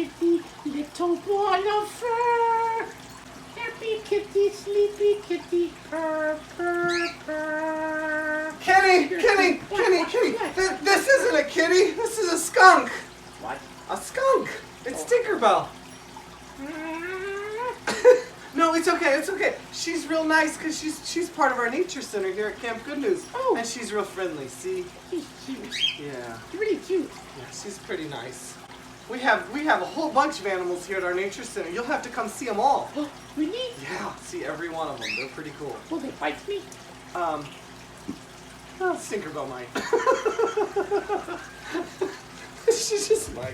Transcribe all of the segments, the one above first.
kitty, little ball of fur. Happy kitty, sleepy kitty, purr, purr, purr. Kenny! This isn't a kitty. This is a skunk. What? A skunk. It's Tinkerbell. No, it's okay. She's real nice because she's part of our nature center here at Camp Good News. Oh. And she's real friendly, see? She's cute. Yeah. Really cute. Yeah, she's pretty nice. We have a whole bunch of animals here at our nature center. You'll have to come see them all. Oh, really? Yeah, see every one of them. They're pretty cool. Will they bite me? Well, Tinkerbell might. She just might.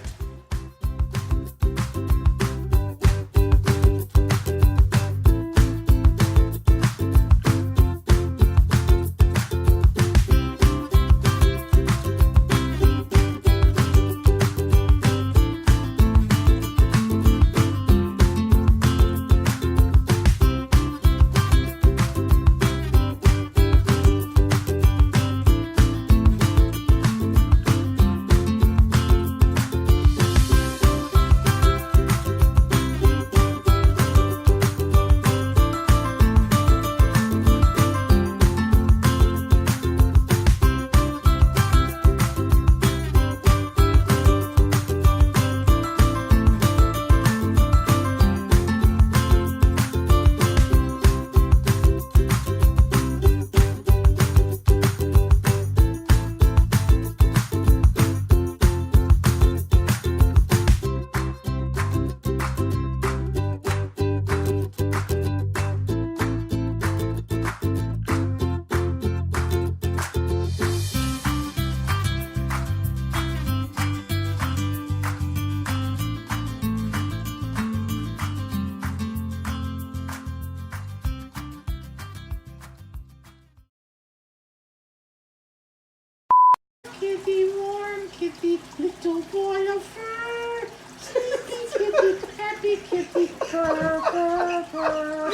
Kitty, warm kitty, little ball of fur. Sleepy kitty, happy kitty, purr, purr, purr.